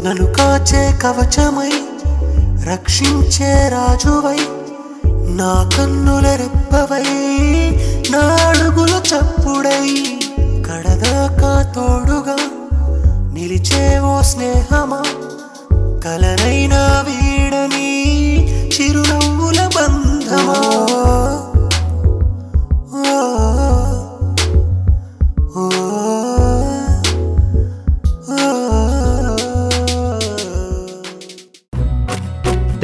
నన్ను కాచే కవచమై రక్షించే రాజువై నా కన్నుల రెప్పవై నా అడుగుల చప్పుడై కడదాకా తోడుగా నిలిచే ఓ స్నేహమా కలనైనా వీడని చిరునవ్వుల బంధమా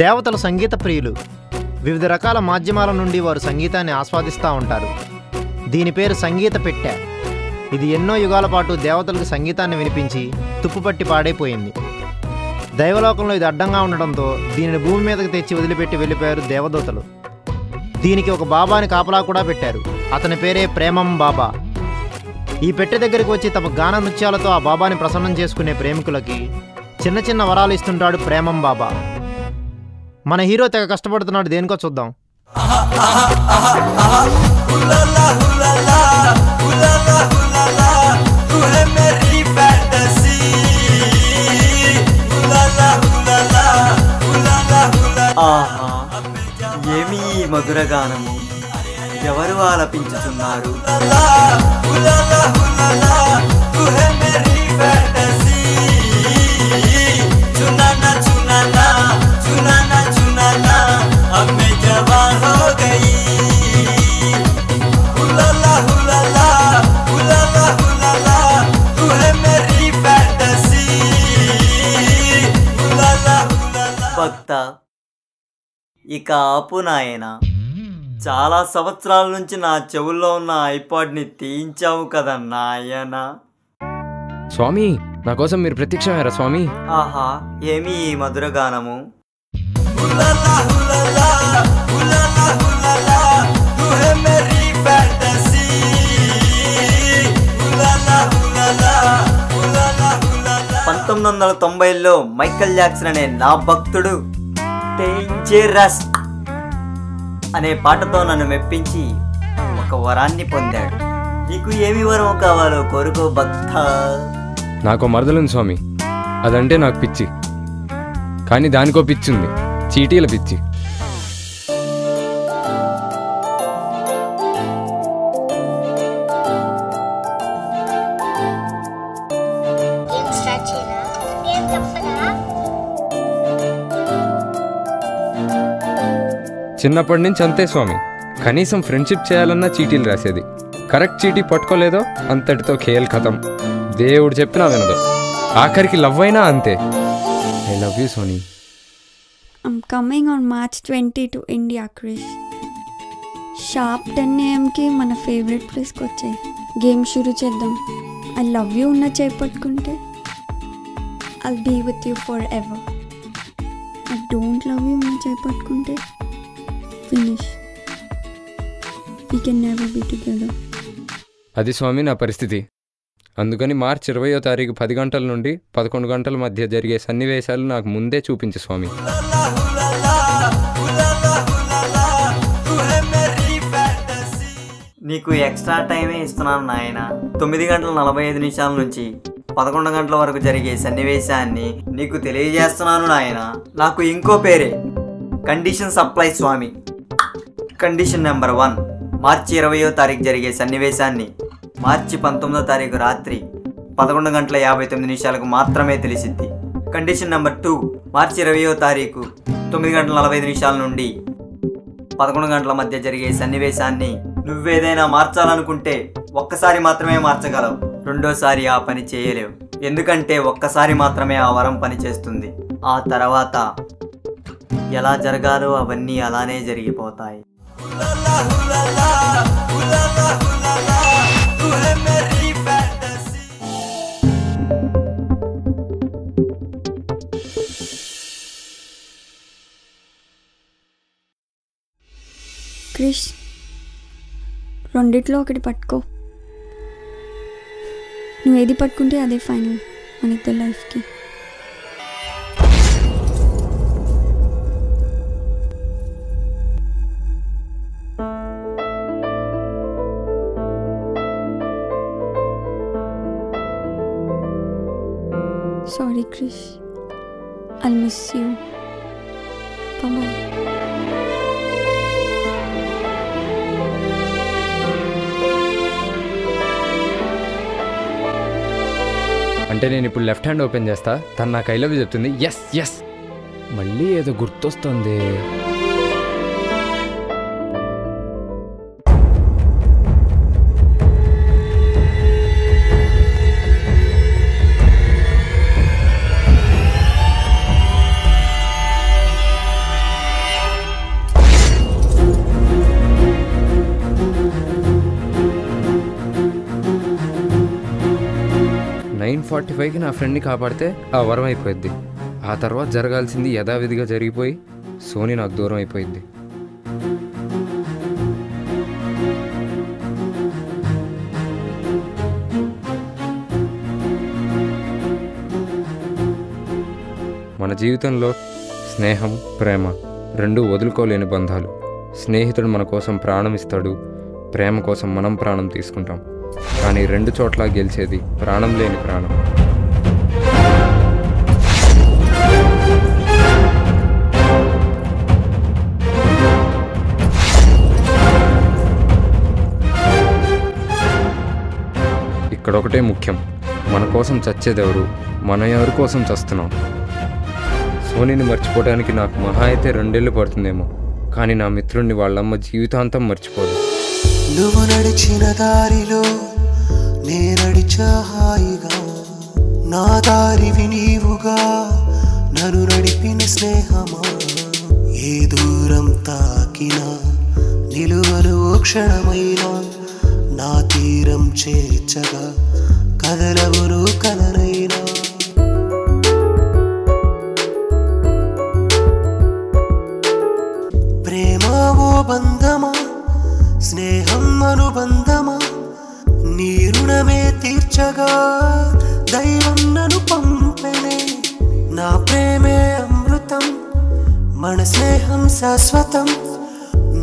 దేవతలు సంగీత ప్రియులు. వివిధ రకాల మాధ్యమాల నుండి వారు సంగీతాన్ని ఆస్వాదిస్తూ ఉంటారు. దీని పేరు సంగీత పెట్టె. ఇది ఎన్నో యుగాల పాటు దేవతలకు సంగీతాన్ని వినిపించి తుప్పుపట్టి పాడైపోయింది. దైవలోకంలో ఇది అడ్డంగా ఉండడంతో దీనిని భూమి మీదకి తెచ్చి వదిలిపెట్టి వెళ్ళిపోయారు దేవదూతలు. దీనికి ఒక బాబాని కాపలా కూడా పెట్టారు. అతని పేరే ప్రేమం బాబా. ఈ పెట్టె దగ్గరికి వచ్చి తమ గాన నృత్యాలతో ఆ బాబాని ప్రసన్నం చేసుకునే ప్రేమికులకి చిన్న చిన్న వరాలు ఇస్తుంటాడు ప్రేమం బాబా. మన హీరో తెగ కష్టపడుతున్నాడు, దేనికో చూద్దాం. ఆహా, ఏమి మధుర గానము! ఎవరు ఆలపించుతున్నారు? భక్త, ఇక ఆపు నాయనా. చాలా సంవత్సరాల నుంచి నా చెవుల్లో ఉన్న ఐపాడ్ని తీయించావు కదా నాయనా. స్వామి, నా కోసం మీరు ప్రత్యక్షమయ్యారా స్వామి? ఆహా, ఏమి ఈ మధుర గానము! లో మైకేల్ జాక్సన్ అనే నా భక్తుడు డేంజరస్ అనే పాటతో నన్ను మెప్పించి ఒక వరాన్ని పొందాడు. నీకు ఏమి వరం కావాలో కోరుకో భక్త. నాకో మరదలుంది స్వామి, అదంటే నాకు పిచ్చి. కానీ దానికో పిచ్చి ఉంది, చీటీల పిచ్చి. చిన్నప్పటి నుంచి అంతే స్వామి. కనీసం ఫ్రెండ్షిప్ చేయాలన్నా చీటీలు రాసేది. కరెక్ట్ చీటీ పట్టుకోలేదో అంతటితో ఖేల్ ఖతం. దేవుడు చెప్పినా వినదు. ఆఖరికి లవ్ అయినా అంతే. I love you Soni. I'm coming on March 20 to India, Krish. Sharp 10 AM మన ఫేవరెట్ ప్లేస్కి వచ్చాయి. గేమ్ షురూ చేద్దాం. ఐ లవ్ యూ ఉన్న చేపట్టుకుంటే I'll be with you forever. I don't love you ఉన్న చేపట్టుకుంటే finish. We can never be together. అది స్వామి నా పరిస్థితి. అందుకని మార్చి 20వ తారీఖు 10 గంటల నుండి 11 గంటల మధ్య జరిగే సన్నివేశాలు నాకు ముందే చూపించు స్వామి. నీకు ఎక్స్ట్రా టైమే ఇస్తున్నాను నాయన. 9 గంటల 45 నిమిషాల నుంచి 11 గంటల వరకు జరిగే సన్నివేశాన్ని నీకు తెలియజేస్తున్నాను నాయన. నాకు ఇంకో పేరే కండిషన్ సప్లై స్వామి. కండిషన్ నెంబర్ 1, మార్చి 20వ తారీఖు జరిగే సన్నివేశాన్ని మార్చి 19వ తారీఖు రాత్రి 11 గంటల 59 నిమిషాలకు మాత్రమే తెలిసిద్ది. కండిషన్ నెంబర్ 2, మార్చి 20వ తారీఖు 9 గంటల 45 నిమిషాల నుండి 11 గంటల మధ్య జరిగే సన్నివేశాన్ని నువ్వేదైనా మార్చాలనుకుంటే ఒక్కసారి మాత్రమే మార్చగలవు. రెండోసారి ఆ పని చేయలేవు. ఎందుకంటే ఒక్కసారి మాత్రమే ఆ వరం పని చేస్తుంది. ఆ తర్వాత ఎలా జరగాలో అవన్నీ అలానే జరిగిపోతాయి. క్రిష్, రెండిట్లో ఒకటి పట్టుకో. నువ్వు ఏది పట్టుకుంటే అదే ఫైనల్ మన ఇద్దరు లైఫ్కి. Sorry, Krish. I'll miss you. Bye-bye. అంటే నేను ఇప్పుడు లెఫ్ట్ హ్యాండ్ ఓపెన్ చేస్తా, తను నాకు ఐ లవ్ యూ చెప్తుంది. ఎస్ ఎస్, మళ్ళీ ఏదో గుర్తొస్తుంది. నైన్ 45కి నా ఫ్రెండ్ని కాపాడితే ఆ వరం అయిపోయింది. ఆ తర్వాత జరగాల్సింది యథావిధిగా జరిగిపోయి సోనీ నాకు దూరం అయిపోయింది. మన జీవితంలో స్నేహం, ప్రేమ రెండూ వదులుకోలేని బంధాలు. స్నేహితుడు మన కోసం ప్రాణం ఇస్తాడు, ప్రేమ కోసం మనం ప్రాణం తీసుకుంటాం. కానీ రెండు చోట్ల గెలిచేది ప్రాణం లేని ప్రాణం. ఇక్కడ ఒకటే ముఖ్యం, మన కోసం చచ్చేదెవరు, మన ఎవరి కోసం చస్తున్నాం. సోనీని మర్చిపోవడానికి నాకు మహా అయితే 2 ఏళ్ళు పడుతుందేమో, కానీ నా మిత్రుడిని వాళ్ళమ్మ జీవితాంతం మర్చిపోదు. నువ్వు నడిచిన దారిలో నే నడిచా హాయిగా, నా దారివి నీవుగా నన్ను నడిపిన స్నేహమా. ఏ దూరం తాకినా నిలువను ఓ క్షణమైనా, నా తీరం చేర్చగా కదలవును కలనైనా. ప్రేమ ఓ బంధమా, స్నేహం అనుబంధమా, నీ రుణమే తీర్చగా దైవం నన్ను పంపెనే. నా ప్రేమే అమృతం, మన స్నేహం శాశ్వతం,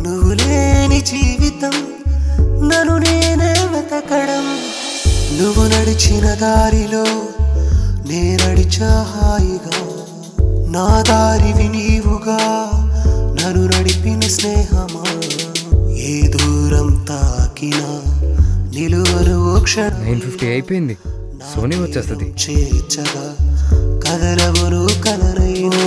నువ్వు లేని జీవితం నన్ను నేనే వెతకడం. నువ్వు నడిచిన దారిలో నే నడిచా హాయిగా, నా దారివి నీవుగా నన్ను నడిపిన స్నేహమా. ఏ దూరం తాకినా నిలువను ఓ క్షణం. 9:50 అయిపోయింది, సోనీ వచ్చేస్తుంది. చేర్చగా కదలవును కలనైనా.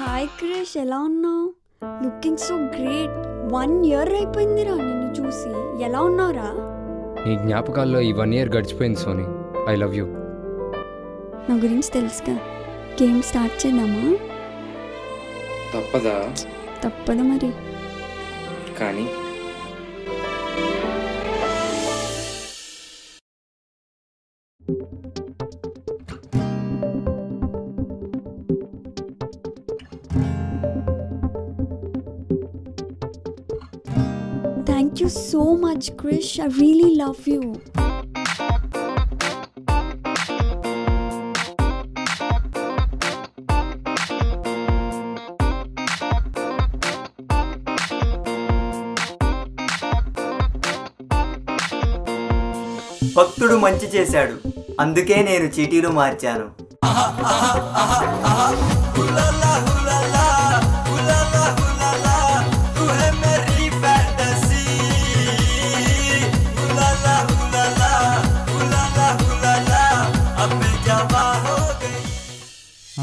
హాయ్ క్రిష్, ఎలా ఉన్నావు? Looking so great. 1 year అయిపోయిందిరా నిన్ను చూసి. ఎలా ఉన్నావురా? నీ జ్ఞాపకాల్లో ఈ 1 year గడిచిపోయింది సోనీ. I love you. నా గురించి తెలుసుగా. గేమ్ స్టార్ట్ చేద్దామా? తప్పదా? తప్పదు మరి. కానీ Thank you so much, Krish. I really love you. భక్తుడు మంచి చేశాడు, అందుకే నేను చీటీలు మార్చాను.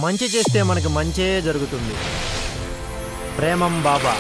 మంచి చేస్తే మనకి మంచే జరుగుతుంది. ప్రేమం బాబా.